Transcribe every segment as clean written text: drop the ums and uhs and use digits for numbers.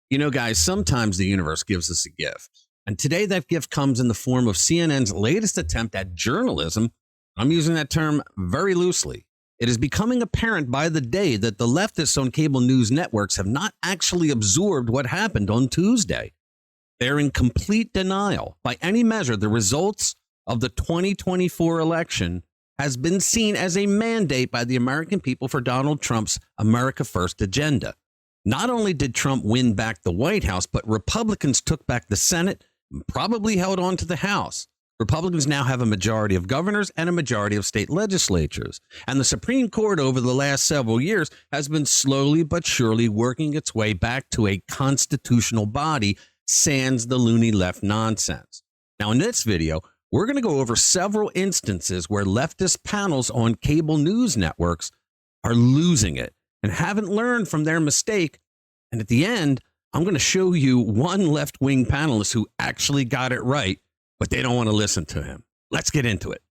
You know, guys, sometimes the universe gives us a gift. And today that gift comes in the form of CNN's latest attempt at journalism. I'm using that term very loosely. It is becoming apparent by the day that the leftists on cable news networks have not actually absorbed what happened on Tuesday. They're in complete denial. By any measure, the results of the 2024 election has been seen as a mandate by the American people for Donald Trump's America First agenda. Not only did Trump win back the White House, but Republicans took back the Senate and probably held on to the House. Republicans now have a majority of governors and a majority of state legislatures. And the Supreme Court over the last several years has been slowly but surely working its way back to a constitutional body, sans the loony left nonsense. Now, in this video, we're going to go over several instances where leftist panels on cable news networks are losing it and haven't learned from their mistake. And at the end, I'm going to show you one left-wing panelist who actually got it right, but they don't want to listen to him. Let's get into it.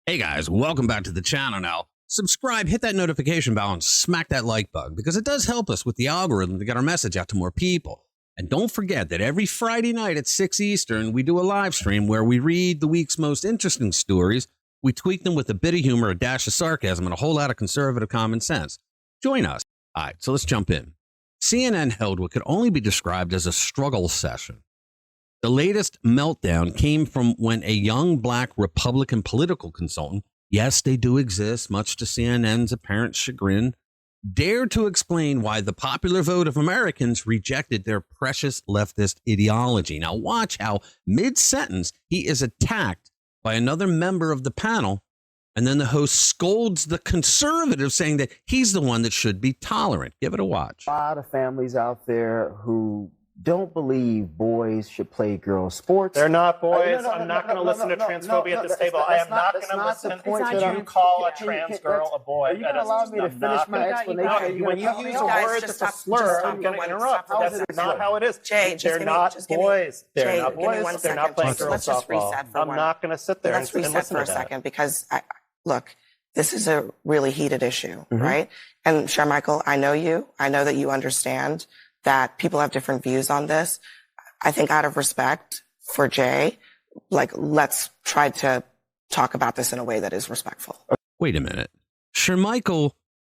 Hey guys, welcome back to the channel. Now, subscribe, hit that notification bell, and smack that like button because it does help us with the algorithm to get our message out to more people. And don't forget that every Friday night at 6 Eastern, we do a live stream where we read the week's most interesting stories. We tweak them with a bit of humor, a dash of sarcasm, and a whole lot of conservative common sense. Join us. All right, so let's jump in. CNN held what could only be described as a struggle session. The latest meltdown came from when a young black Republican political consultant, yes, they do exist, much to CNN's apparent chagrin, dared to explain why the popular vote of Americans rejected their precious leftist ideology. Now watch how mid-sentence he is attacked by another member of the panel, and then the host scolds the conservative, saying that he's the one that should be tolerant. Give it a watch. A lot of families out there who don't believe boys should play girls' sports. They're not boys. I'm not going to listen to transphobia at this table. I am not going to listen to you call a trans girl a boy. Are you going to allow me to finish my explanation? When you use a word that's a slur, I'm going to interrupt. That's not how it is. They're not boys. They're not boys. They're not playing girls' softball. I'm not going to sit there and listen to that. Let's reset for a second because, look, this is a really heated issue, right? And Sharmichael, I know you. I know that you understand that people have different views on this. I think out of respect for Jay, like, let's try to talk about this in a way that is respectful. Wait a minute. Sharmichael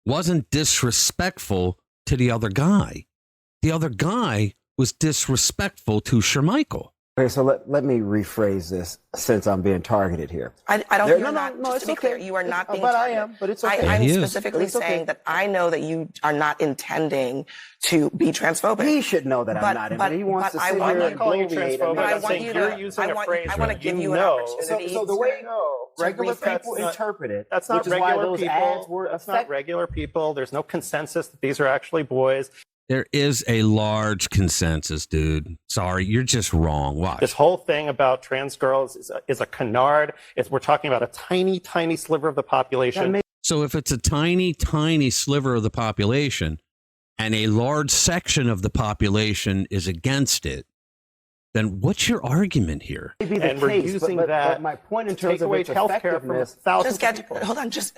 wasn't disrespectful to the other guy. The other guy was disrespectful to Sharmichael. Okay, so let me rephrase this since I'm being targeted here. I don't think you're not, just to be clear, you are not being targeted. But I am, but it's okay. I'm specifically saying that I know that you are not intending to be transphobic. He should know that I'm not. But he wants to sit here and calling you transphobic. I'm saying you're using a phrase I want to give you an opportunity. So the way regular people interpret it, that's not regular people. That's not regular people. There's no consensus that these are actually boys. There is a large consensus, dude. Sorry, you're just wrong. Watch. This whole thing about trans girls is a canard. We're talking about a tiny, tiny sliver of the population. So if it's a tiny, tiny sliver of the population and a large section of the population is against it, then what's your argument here? And we're using that. My point in terms of its effectiveness. Just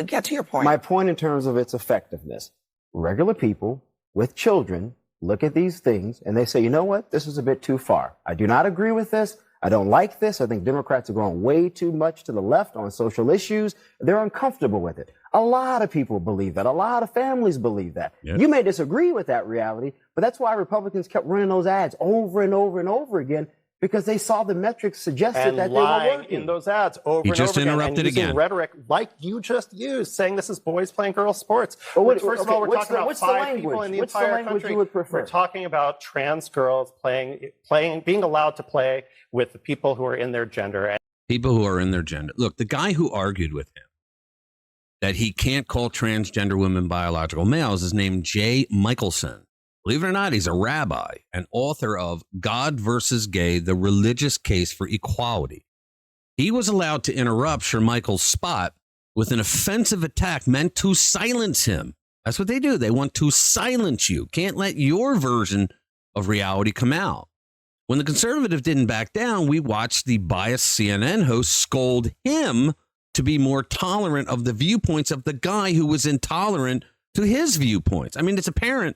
get to your point. My point in terms of its effectiveness. Regular people with children look at these things and they say, you know what? This is a bit too far. I do not agree with this. I don't like this. I think Democrats are going way too much to the left on social issues. They're uncomfortable with it. A lot of people believe that. A lot of families believe that. Yep. You may disagree with that reality, but that's why Republicans kept running those ads over and over and over again, because they saw the metrics suggested that they were working. In those ads over and over again, and using rhetoric like you just used, saying this is boys playing girls sports. First of all, we're talking about 5 people in the entire country. We're talking about trans girls being allowed to play with the people who are in their gender. People who are in their gender. Look, the guy who argued with him that he can't call transgender women biological males is named Jay Michelson. Believe it or not, he's a rabbi and author of God versus Gay, the Religious Case for Equality. He was allowed to interrupt Sharmichael's spot with an offensive attack meant to silence him. That's what they do. They want to silence you. Can't let your version of reality come out. When the conservative didn't back down, we watched the biased CNN host scold him to be more tolerant of the viewpoints of the guy who was intolerant to his viewpoints. I mean, it's apparent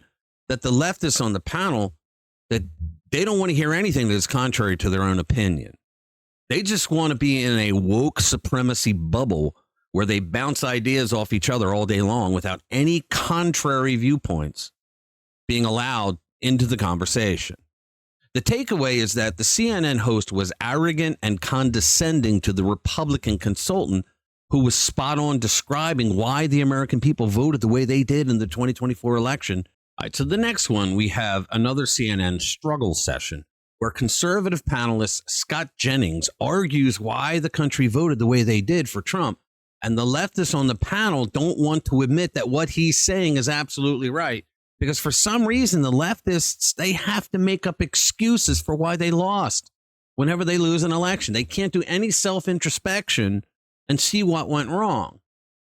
that the leftists on the panel, that they don't want to hear anything that is contrary to their own opinion. They just want to be in a woke supremacy bubble where they bounce ideas off each other all day long without any contrary viewpoints being allowed into the conversation. The takeaway is that the CNN host was arrogant and condescending to the Republican consultant who was spot on describing why the American people voted the way they did in the 2024 election. All right, so the next one, we have another CNN struggle session where conservative panelist Scott Jennings argues why the country voted the way they did for Trump. And the leftists on the panel don't want to admit that what he's saying is absolutely right. Because for some reason, the leftists, they have to make up excuses for why they lost whenever they lose an election. They can't do any self-introspection and see what went wrong.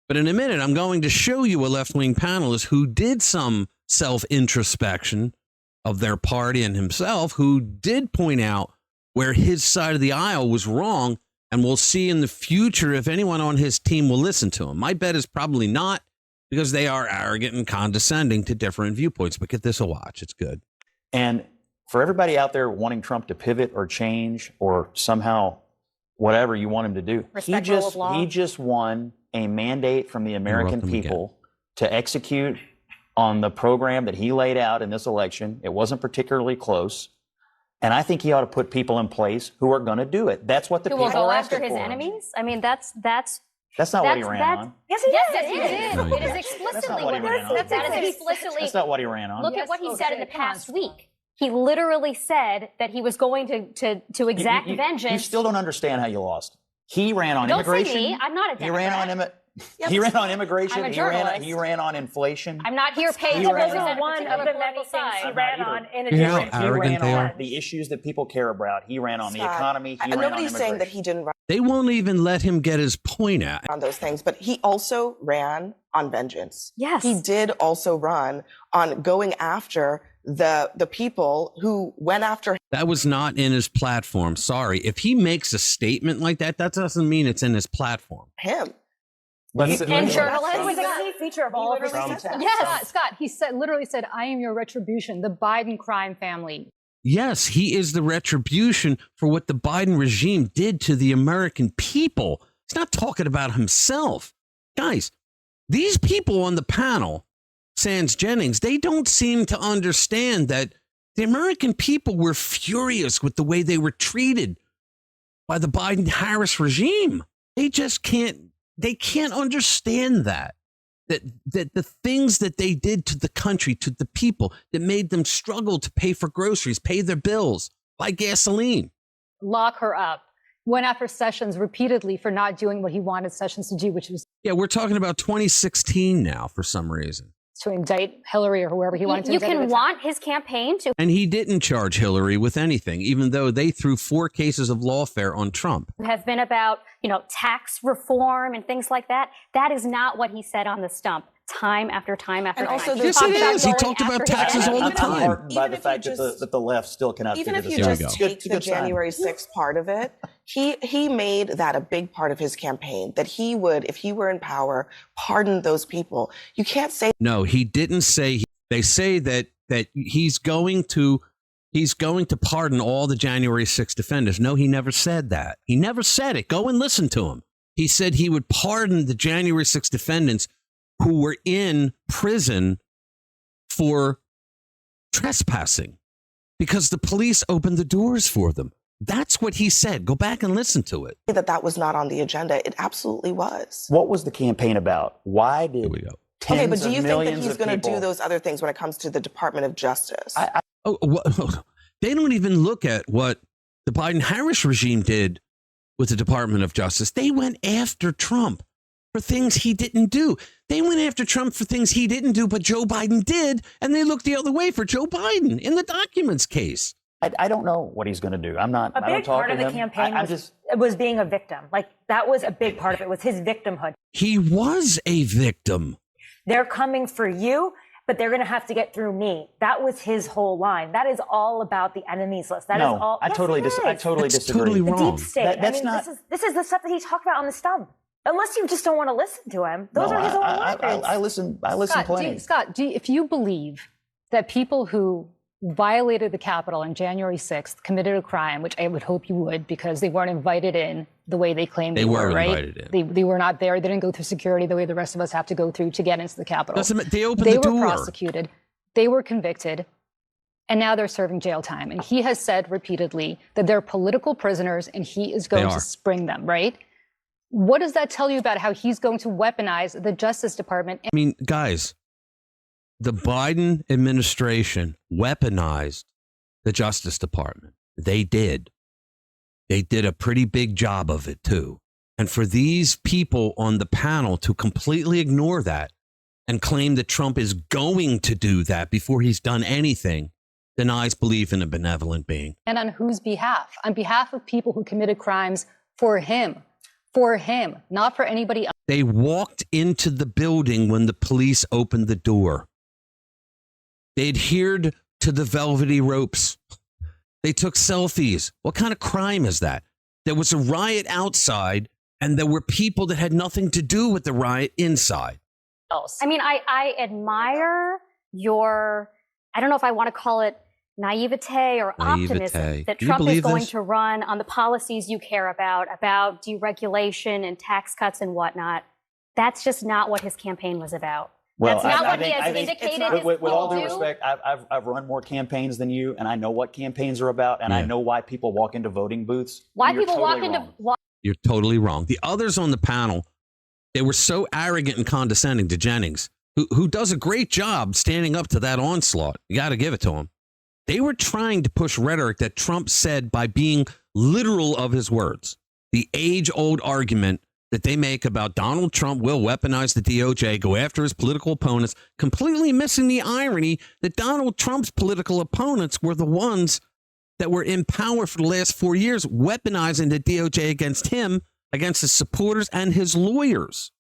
But in a minute, I'm going to show you a left-wing panelist who did some self-introspection of their party and himself, who did point out where his side of the aisle was wrong. And we'll see in the future if anyone on his team will listen to him. My bet is probably not, because they are arrogant and condescending to different viewpoints. But get this a watch. It's good. And for everybody out there wanting Trump to pivot or change or somehow whatever you want him to do, he just won a mandate from the American people to execute on the program that he laid out in this election. It wasn't particularly close. And I think he ought to put people in place who are going to do it. That's what the people are asking for. Who will go after his enemies? I mean, that's not what he ran on. Yes, it did. No, It is explicitly what he ran on. That's not what he ran on. Look at what he said in the past week. He literally said that he was going to exact vengeance. You still don't understand how you lost. He ran on immigration. Don't say me. I'm not a Democrat. He ran on immigration. I'm a journalist. He ran on inflation. I'm not here paid to represent one of the many things he ran on in You know how arrogant they are? The issues that people care about. He ran on the economy. He ran nobody's on saying that he didn't run They won't even let him get his point out on those things, but he also ran on vengeance. Yes. He did also run on going after the people who went after him. That was not in his platform. Sorry. If he makes a statement like that, that doesn't mean it's in his platform. And journalists. It was a key feature of all of his Yes. Scott, he literally said, I am your retribution, the Biden crime family. Yes, he is the retribution for what the Biden regime did to the American people. He's not talking about himself. Guys, these people on the panel, sans Jennings, they don't seem to understand that the American people were furious with the way they were treated by the Biden-Harris regime. They just can't understand that the things that they did to the country, to the people, that made them struggle to pay for groceries, pay their bills, buy gasoline. Lock her up. Went after Sessions repeatedly for not doing what he wanted Sessions to do, which was... Yeah, we're talking about 2016 now for some reason. To indict Hillary or whoever he wanted to indict. You can want his campaign to... And he didn't charge Hillary with anything, even though they threw 4 cases of lawfare on Trump. Have been about, tax reform and things like that. That is not what he said on the stump. Time after time after time. Yes, it is. He talked about taxes all the time. I'm heartened by the fact that the left still cannot figure this out. Even if you just take the January 6th part of it, he made that a big part of his campaign, that he would, if he were in power, pardon those people. You can't say... No, he didn't say... They say that he's going to pardon all the January 6th defenders. No, he never said that. He never said it. Go and listen to him. He said he would pardon the January 6th defendants who were in prison for trespassing because the police opened the doors for them. That's what he said. Go back and listen to it. That was not on the agenda. It absolutely was. What was the campaign about? Why did we go? Okay, but do you think that he's going to do those other things when it comes to the Department of Justice? They don't even look at what the Biden-Harris regime did with the Department of Justice. They went after Trump for things he didn't do. They went after Trump for things he didn't do, but Joe Biden did, and they looked the other way for Joe Biden in the documents case. I don't know what he's going to do. I'm not. A big part of the campaign was being a victim. Like, that was a big part of it, was his victimhood. He was a victim. They're coming for you, but they're going to have to get through me. That was his whole line. That is all about the enemies list. That is all. I totally disagree. Totally wrong. The deep state. This is the stuff that he talked about on the stump. Unless you just don't want to listen to him. Those are his own words. I listen Scott, plenty. Scott, if you believe that people who violated the Capitol on January 6th committed a crime, which I would hope you would, because they weren't invited in the way they claimed they were, right? Invited in. They were not there. They didn't go through security the way the rest of us have to go through to get into the Capitol. They opened the door. They were prosecuted. They were convicted. And now they're serving jail time. And he has said repeatedly that they're political prisoners and he is going to spring them, right? What does that tell you about how he's going to weaponize the Justice Department? I mean, guys, the Biden administration weaponized the Justice Department. They did. They did a pretty big job of it, too. And for these people on the panel to completely ignore that and claim that Trump is going to do that before he's done anything denies belief in a benevolent being. And on whose behalf? On behalf of people who committed crimes for him, not for anybody else. They walked into the building when the police opened the door. They adhered to the velvety ropes. They took selfies. What kind of crime is that? There was a riot outside and there were people that had nothing to do with the riot inside. I mean, I admire your, I don't know if I want to call it naivete or optimism that Trump is going to run on the policies you care about deregulation and tax cuts and whatnot. That's just not what his campaign was about. Well, that's not what he has indicated. With all due respect, I've run more campaigns than you, and I know what campaigns are about, and I know why people walk into voting booths. Why people walk into... You're totally wrong. The others on the panel, they were so arrogant and condescending to Jennings, who does a great job standing up to that onslaught. You got to give it to him. They were trying to push rhetoric that Trump said by being literal of his words. The age-old argument that they make about Donald Trump will weaponize the DOJ, go after his political opponents, completely missing the irony that Donald Trump's political opponents were the ones that were in power for the last 4 years, weaponizing the DOJ against him, against his supporters and his lawyers.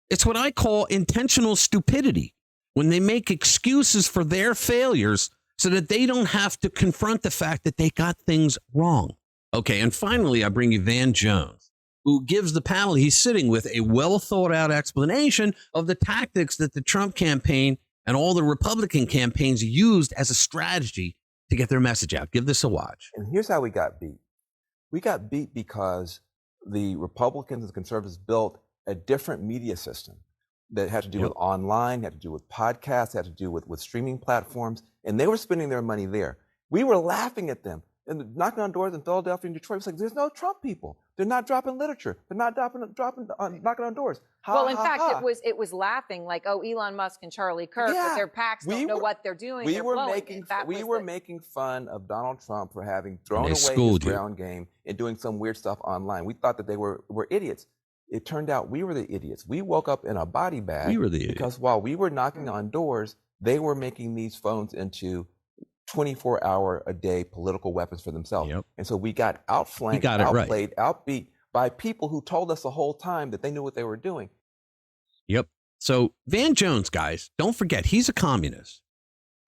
It's what I call intentional stupidity, when they make excuses for their failures so that they don't have to confront the fact that they got things wrong. Okay, and finally, I bring you Van Jones, who gives the panel he's sitting with a well-thought-out explanation of the tactics that the Trump campaign and all the Republican campaigns used as a strategy to get their message out. Give this a watch. And here's how we got beat. We got beat because the Republicans and conservatives built a different media system that had to do with online, had to do with podcasts, had to do with streaming platforms, and they were spending their money there. We were laughing at them and knocking on doors in Philadelphia and Detroit. It's like, there's no Trump people. They're not dropping literature. They're not knocking on doors. In fact, it was laughing like, oh, Elon Musk and Charlie Kirk with their PACs don't know what they're doing. We were making fun of Donald Trump for having thrown away his ground game and doing some weird stuff online. We thought that they were idiots. It turned out we were the idiots. We woke up in a body bag. We were the idiots. Because while we were knocking on doors, they were making these phones into 24-hour-a-day political weapons for themselves. Yep. And so we got outflanked, outplayed, outbeat by people who told us the whole time that they knew what they were doing. Yep. So Van Jones, guys, don't forget, he's a communist.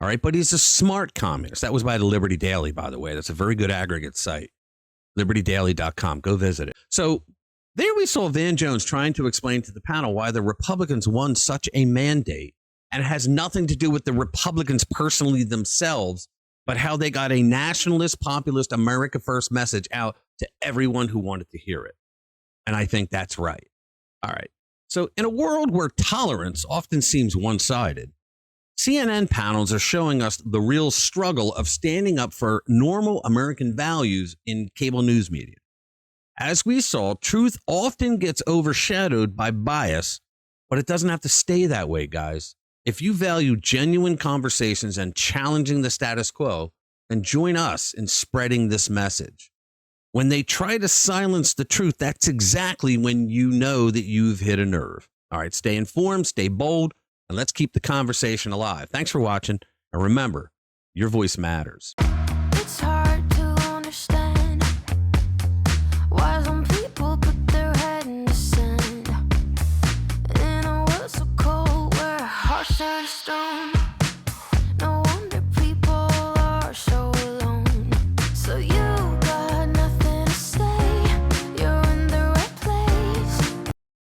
All right. But he's a smart communist. That was by the Liberty Daily, by the way. That's a very good aggregate site. LibertyDaily.com. Go visit it. So there we saw Van Jones trying to explain to the panel why the Republicans won such a mandate. And it has nothing to do with the Republicans personally themselves, but how they got a nationalist, populist, America First message out to everyone who wanted to hear it. And I think that's right. All right. So in a world where tolerance often seems one-sided, CNN panels are showing us the real struggle of standing up for normal American values in cable news media. As we saw, truth often gets overshadowed by bias, but it doesn't have to stay that way, guys. If you value genuine conversations and challenging the status quo, then join us in spreading this message. When they try to silence the truth, that's exactly when you know that you've hit a nerve. All right, stay informed, stay bold, and let's keep the conversation alive. Thanks for watching. And remember, your voice matters. It's hard to understand why some people put their head in the sand. In a world so cold where hearts turn to stone.